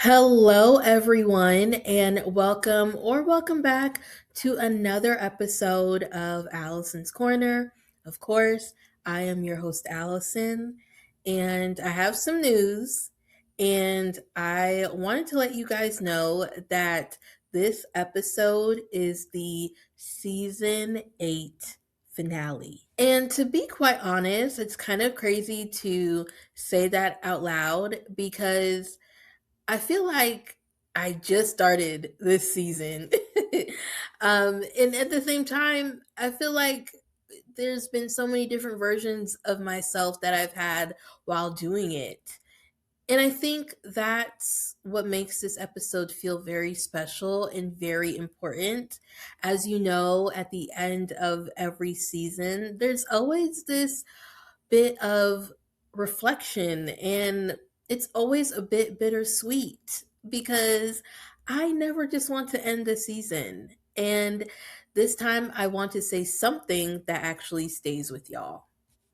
Hello, everyone, and welcome back to another episode of Allison's Corner. Of course, I am your host, Allison, and I have some news. And I wanted to let you guys know that this episode is the season 8 finale. And to be quite honest, it's kind of crazy to say that out loud because I feel like I just started this season. And at the same time, I feel like there's been so many different versions of myself that I've had while doing it. And I think that's what makes this episode feel very special and very important. As you know, at the end of every season, there's always this bit of reflection, and it's always a bit bittersweet because I never just want to end the season. And this time I want to say something that actually stays with y'all.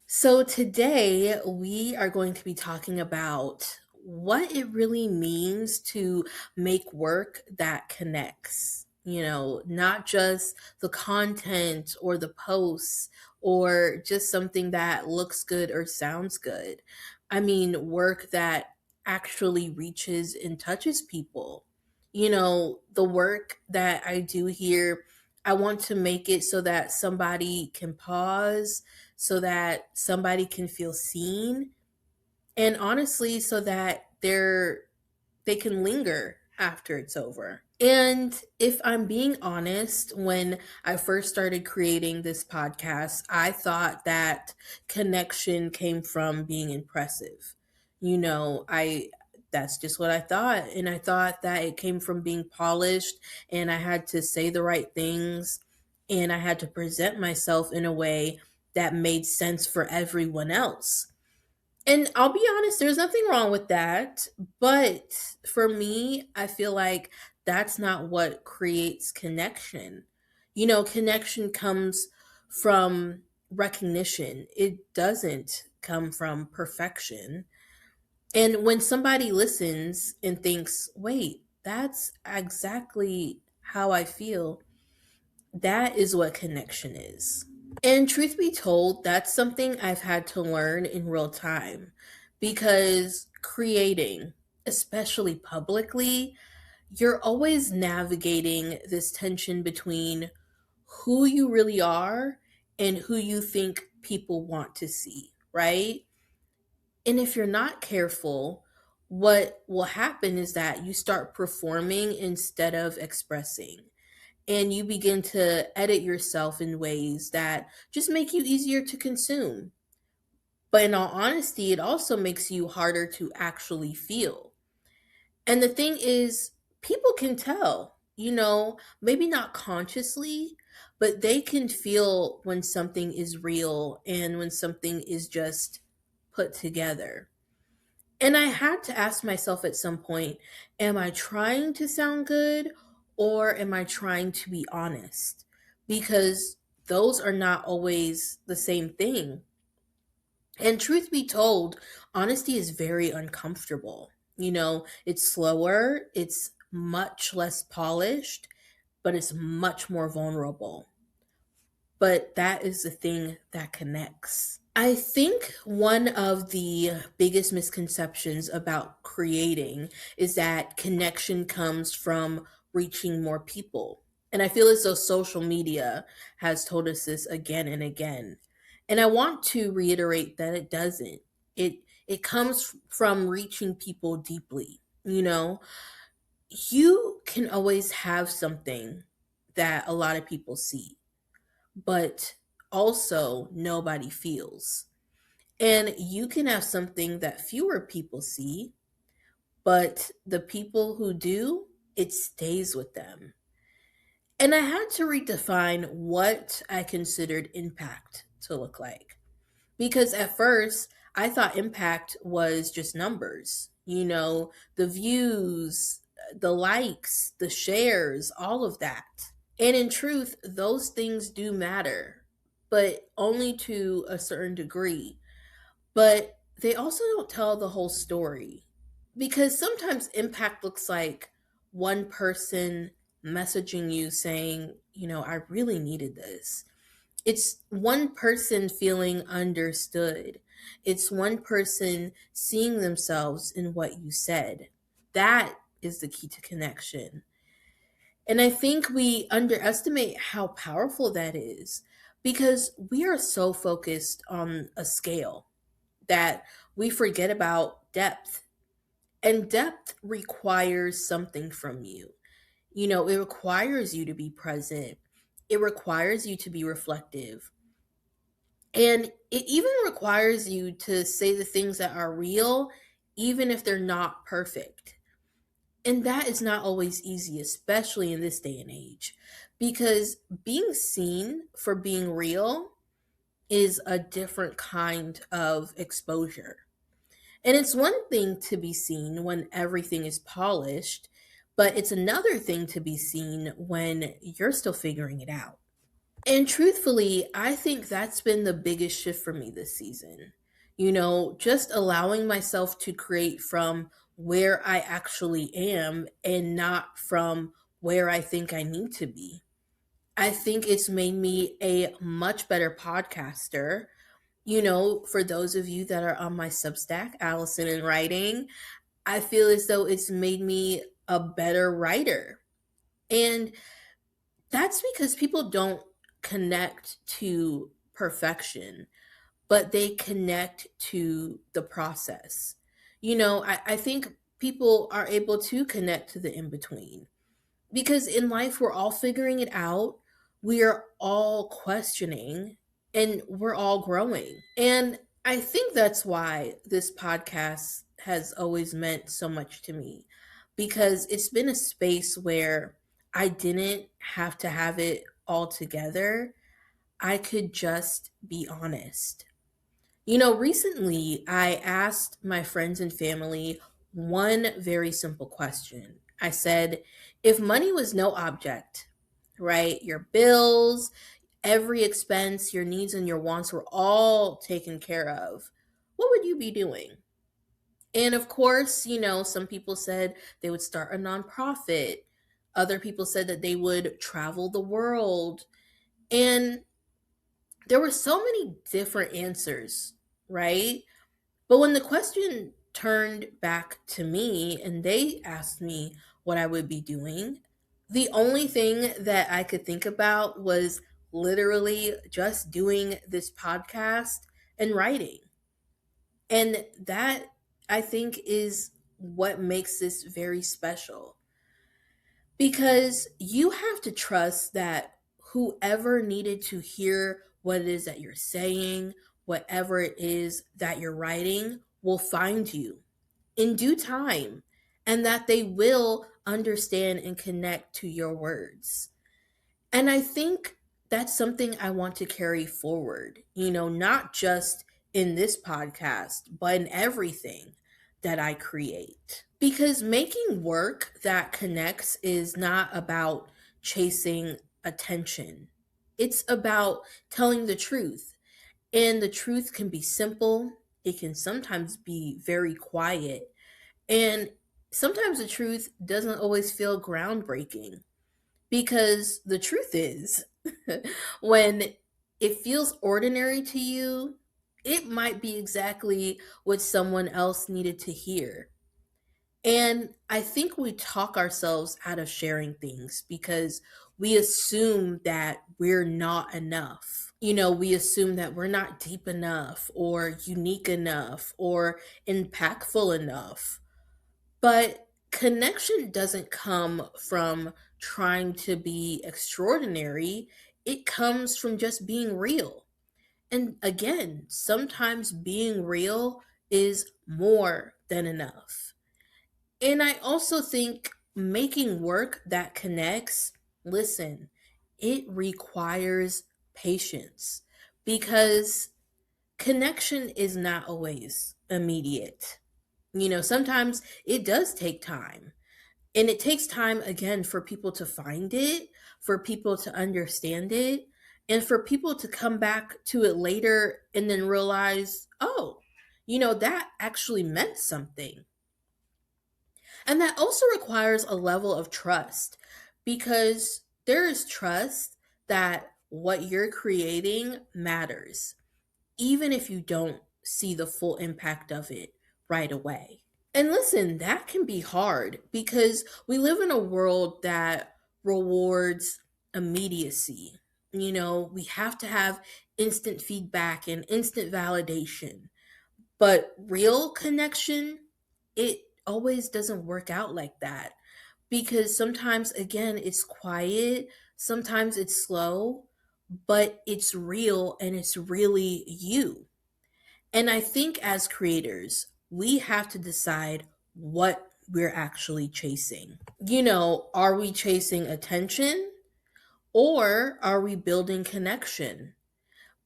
So, today we are going to be talking about what it really means to make work that connects. Not just the content or the posts or just something that looks good or sounds good. I mean, work that actually reaches and touches people. The work that I do here, I want to make it so that somebody can pause, so that somebody can feel seen, and honestly so that they can linger after it's over. And if I'm being honest, when I first started creating this podcast, I thought that connection came from being impressive. I that's just what I thought, and I thought that it came from being polished, and I had to say the right things, and I had to present myself in a way that made sense for everyone else. And I'll be honest, there's nothing wrong with that. But for me, I feel like that's not what creates connection. Connection comes from recognition, it doesn't come from perfection. And when somebody listens and thinks, wait, that's exactly how I feel, that is what connection is. And truth be told, that's something I've had to learn in real time because creating, especially publicly, you're always navigating this tension between who you really are and who you think people want to see, right? And if you're not careful, what will happen is that you start performing instead of expressing, and you begin to edit yourself in ways that just make you easier to consume. But in all honesty, it also makes you harder to actually feel. And the thing is, people can tell, maybe not consciously, but they can feel when something is real and when something is just put together. And I had to ask myself at some point, am I trying to sound good or am I trying to be honest? Because those are not always the same thing. And truth be told, honesty is very uncomfortable. It's slower, it's much less polished, but it's much more vulnerable. But that is the thing that connects. I think one of the biggest misconceptions about creating is that connection comes from reaching more people. And I feel as though social media has told us this again and again. And I want to reiterate that it doesn't. It comes from reaching people deeply. You can always have something that a lot of people see, but also nobody feels. And you can have something that fewer people see, but the people who do, it stays with them. And I had to redefine what I considered impact to look like. Because at first, I thought impact was just numbers, the views, the likes, the shares, all of that. And in truth, those things do matter, but only to a certain degree. But they also don't tell the whole story. Because sometimes impact looks like one person messaging you saying, I really needed this. It's one person feeling understood. It's one person seeing themselves in what you said. That is the key to connection. And I think we underestimate how powerful that is because we are so focused on a scale that we forget about depth. And depth requires something from you. It requires you to be present, it requires you to be reflective. And it even requires you to say the things that are real, even if they're not perfect. And that is not always easy, especially in this day and age, because being seen for being real is a different kind of exposure. And it's one thing to be seen when everything is polished, but it's another thing to be seen when you're still figuring it out. And truthfully, I think that's been the biggest shift for me this season. Just allowing myself to create from where I actually am and not from where I think I need to be. I think it's made me a much better podcaster. For those of you that are on my Substack, Allison in Writing, I feel as though it's made me a better writer. And that's because people don't connect to perfection, but they connect to the process. I think people are able to connect to the in between because in life, we're all figuring it out. We are all questioning and we're all growing. And I think that's why this podcast has always meant so much to me because it's been a space where I didn't have to have it all together. I could just be honest. Recently I asked my friends and family one very simple question. I said, if money was no object, right? Your bills, every expense, your needs and your wants were all taken care of, what would you be doing? And of course, some people said they would start a nonprofit. Other people said that they would travel the world. And there were so many different answers, right? But when the question turned back to me and they asked me what I would be doing, the only thing that I could think about was literally just doing this podcast and writing. And that, I think, is what makes this very special because you have to trust that whoever needed to hear what it is that you're saying, whatever it is that you're writing, will find you in due time and that they will understand and connect to your words. And I think that's something I want to carry forward, not just in this podcast, but in everything that I create. Because making work that connects is not about chasing attention, it's about telling the truth. And the truth can be simple, it can sometimes be very quiet, and sometimes the truth doesn't always feel groundbreaking. Because the truth is, when it feels ordinary to you, it might be exactly what someone else needed to hear. And I think we talk ourselves out of sharing things because we assume that we're not enough. We assume that we're not deep enough or unique enough or impactful enough. But connection doesn't come from trying to be extraordinary, it comes from just being real. And again, sometimes being real is more than enough. And I also think making work that connects, listen, it requires patience because connection is not always immediate. Sometimes it does take time. And it takes time again for people to find it, for people to understand it, and for people to come back to it later and then realize, oh, that actually meant something. And that also requires a level of trust because there is trust that what you're creating matters, even if you don't see the full impact of it right away. And listen, that can be hard because we live in a world that rewards immediacy. We have to have instant feedback and instant validation. But real connection, it always doesn't work out like that because sometimes, again, it's quiet, sometimes it's slow, but it's real and it's really you. And I think as creators, we have to decide what we're actually chasing. Are we chasing attention or are we building connection?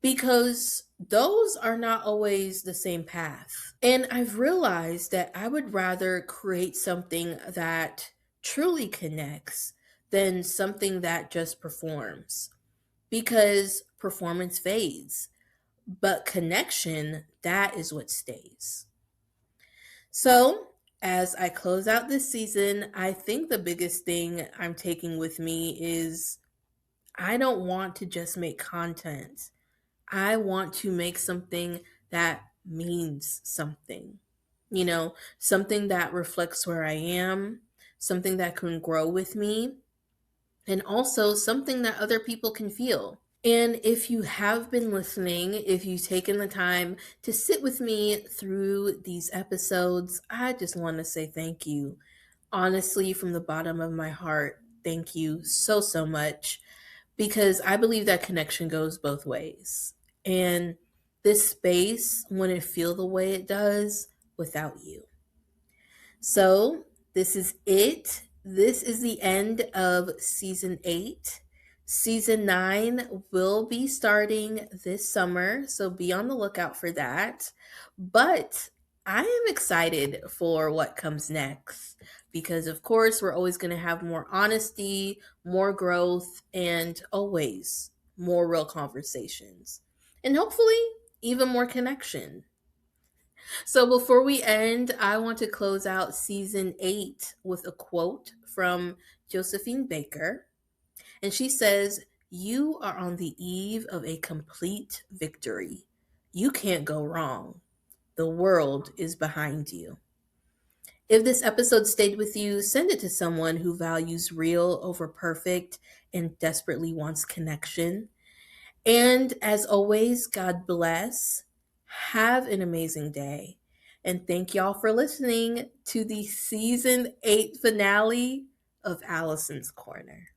Because those are not always the same path. And I've realized that I would rather create something that truly connects than something that just performs. Because performance fades, but connection, that is what stays. So, as I close out this season, I think the biggest thing I'm taking with me is I don't want to just make content. I want to make something that means something. Something that reflects where I am, something that can grow with me, and also something that other people can feel. And if you have been listening, if you've taken the time to sit with me through these episodes, I just want to say thank you. Honestly, from the bottom of my heart, thank you so, so much because I believe that connection goes both ways. And this space wouldn't feel the way it does without you. So, this is it. This is the end of season 8. Season 9 will be starting this summer, so be on the lookout for that. But I am excited for what comes next because, of course, we're always going to have more honesty, more growth, and always more real conversations. And hopefully, even more connection. So before we end, I want to close out season 8 with a quote from Josephine Baker. And she says, "You are on the eve of a complete victory. You can't go wrong. The world is behind you." If this episode stayed with you, send it to someone who values real over perfect and desperately wants connection. And as always, God bless. Have an amazing day. And thank y'all for listening to the season 8 finale of Allison's Corner.